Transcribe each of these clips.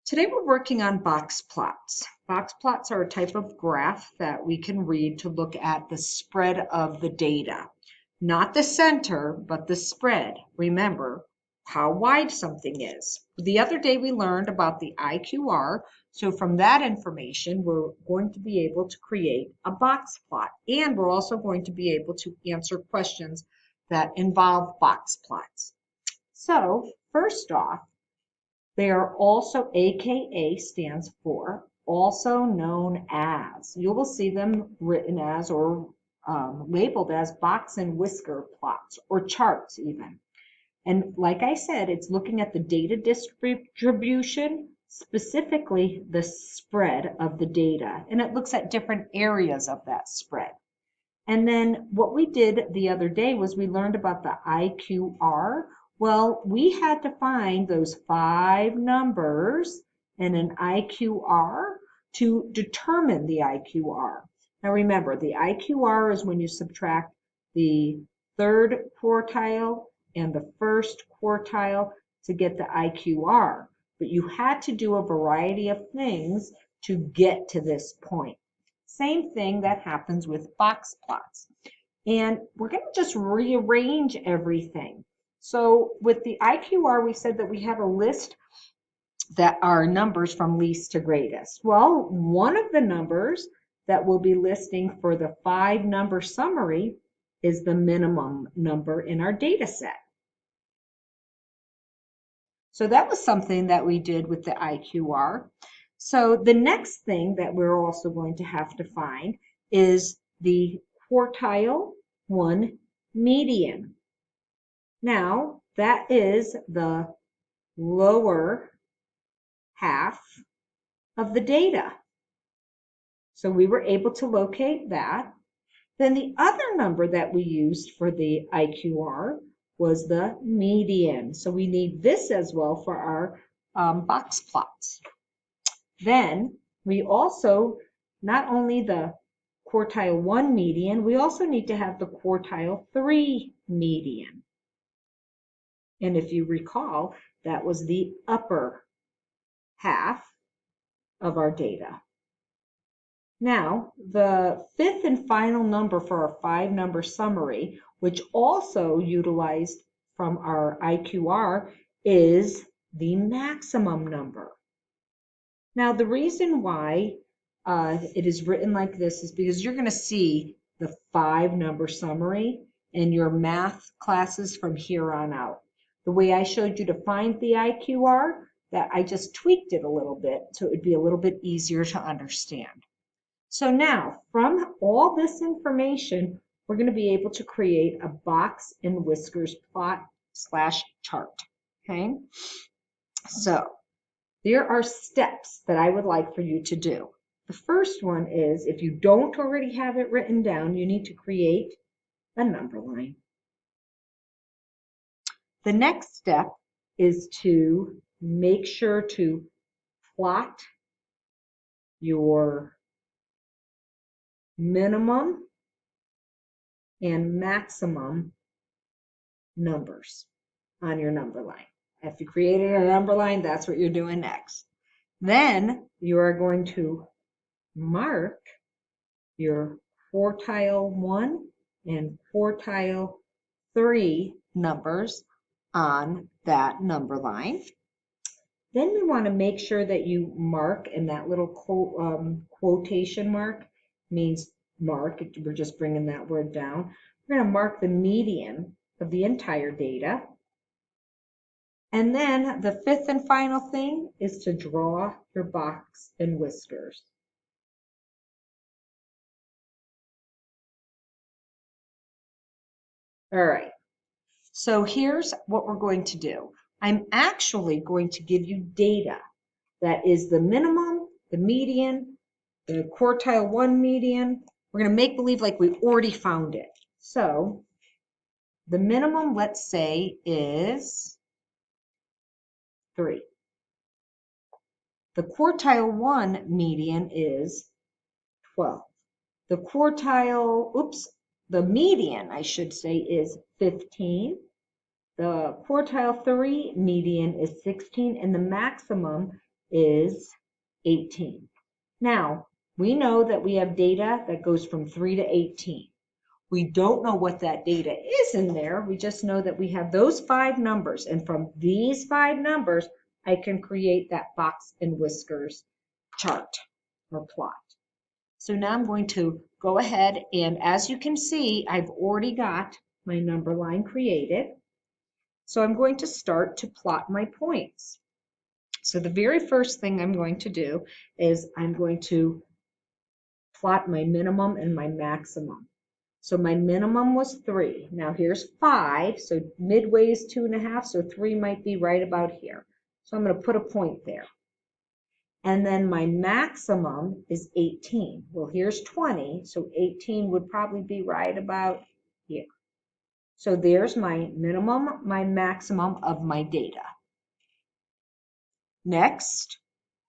Today we're working on box plots. Box plots are a type of graph that we can read to look at the spread of the data. Not the center, but the spread. Remember how wide something is. The other day we learned about the IQR, so from that information we're going to be able to create a box plot, and we're also going to be able to answer questions that involve box plots. So first off, they are also, AKA stands for also known as. You will see them written as or labeled as box and whisker plots or charts even. And like I said, it's looking at the data distribution, specifically the spread of the data. And it looks at different areas of that spread. And then what we did the other day was we learned about the IQR. Well, we had to find those 5 numbers in an IQR to determine the IQR. Now remember, the IQR is when you subtract the third quartile and the first quartile to get the IQR. But you had to do a variety of things to get to this point. Same thing that happens with box plots. And we're going to just rearrange everything. So with the IQR, we said that we have a list that are numbers from least to greatest. Well, one of the numbers that we'll be listing for the 5-number summary is the minimum number in our data set. So that was something that we did with the IQR. So the next thing that we're also going to have to find is the quartile 1 median. Now, that is the lower half of the data. So we were able to locate that. Then the other number that we used for the IQR was the median. So we need this as well for our box plots. Then we also, not only the quartile 1 median, we also need to have the quartile 3 median. And if you recall, that was the upper half of our data. Now, the 5th and final number for our 5-number summary, which also utilized from our IQR, is the maximum number. Now, the reason why it is written like this is because you're going to see the 5-number summary in your math classes from here on out. The way I showed you to find the IQR, that I just tweaked it a little bit so it would be a little bit easier to understand. So now, from all this information, we're going to be able to create a box and whiskers plot / chart. Okay? So there are steps that I would like for you to do. The first one is, if you don't already have it written down, you need to create a number line. The next step is to make sure to plot your minimum and maximum numbers on your number line. If you created a number line, that's what you're doing next. Then you are going to mark your quartile 1 and quartile 3 numbers on that number line. Then we want to make sure that you mark, and that little quotation mark means mark. We're just bringing that word down. We're going to mark the median of the entire data. And then the 5th and final thing is to draw your box and whiskers. All right, so here's what we're going to do. I'm actually going to give you data that is the minimum, the median, the quartile 1 median. We're going to make believe like we already found it. So the minimum, let's say, is 3. The quartile 1 median is 12. The median, I should say, is 15. The quartile 3 median is 16, and the maximum is 18. Now, we know that we have data that goes from 3 to 18. We don't know what that data is in there. We just know that we have those 5 numbers. And from these 5 numbers, I can create that box and whiskers chart or plot. So now I'm going to go ahead, and as you can see, I've already got my number line created. So I'm going to start to plot my points. So the very first thing I'm going to do is I'm going to plot my minimum and my maximum. So my minimum was 3. Now here's 5, so midway is 2.5, so 3 might be right about here. So I'm going to put a point there. And then my maximum is 18. Well, here's 20, so 18 would probably be right about here. So there's my minimum, my maximum of my data. Next,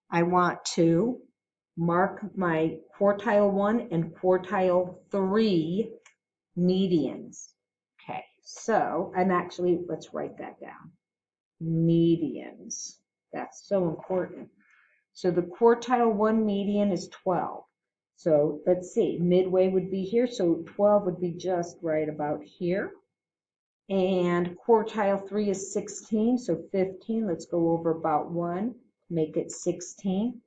I want to mark my quartile 1 and quartile 3 medians. Okay, so, and actually, let's write that down. Medians. That's so important. So the quartile 1 median is 12. So let's see, midway would be here, so 12 would be just right about here. And quartile 3 is 16, so 15. Let's go over about 1, make it 16.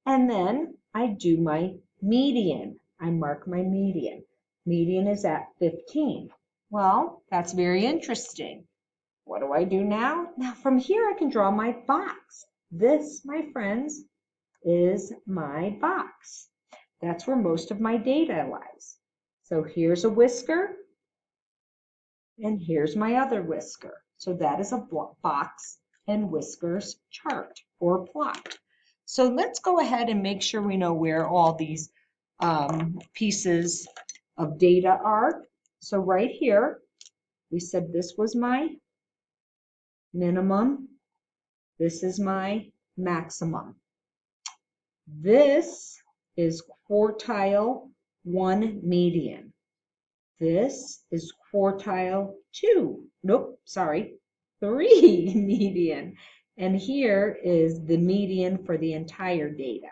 And then I do my median. I mark my median. Median is at 15. Well, that's very interesting. What do I do now? Now from here I can draw my box. This, my friends, is my box. That's where most of my data lies. So here's a whisker, and here's my other whisker. So that is a box and whiskers chart or plot. So let's go ahead and make sure we know where all these pieces of data are. So right here, we said this was my minimum. This is my maximum. This is quartile 1 median. This is quartile 2. Nope, sorry, 3 median. And here is the median for the entire data.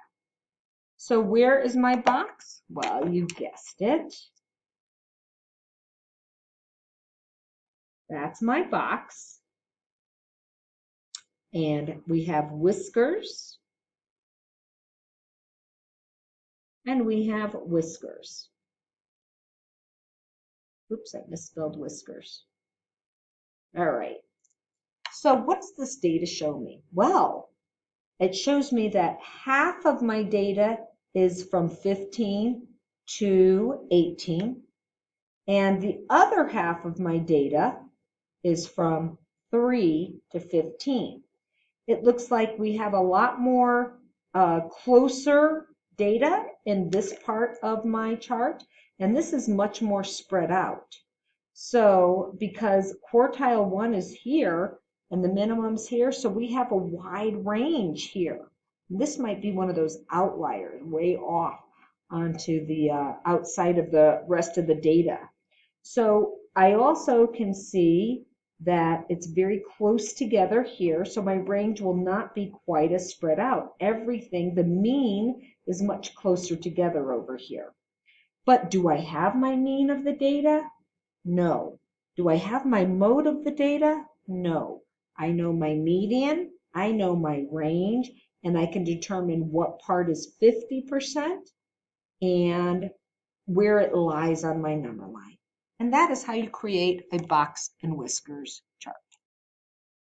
So where is my box? Well, you guessed it. That's my box. And we have whiskers. And we have whiskers. Oops, I misspelled whiskers. All right. So what does this data show me? Well, it shows me that half of my data is from 15 to 18, and the other half of my data is from 3 to 15. It looks like we have a lot more closer data in this part of my chart, and this is much more spread out. So because quartile 1 is here and the minimum's here, so we have a wide range here. This might be one of those outliers way off onto the outside of the rest of the data. So I also can see that it's very close together here, so my range will not be quite as spread out. Everything, the mean, is much closer together over here. But do I have my mean of the data? No. Do I have my mode of the data? No. I know my median, I know my range, and I can determine what part is 50% and where it lies on my number line. And that is how you create a box and whiskers chart.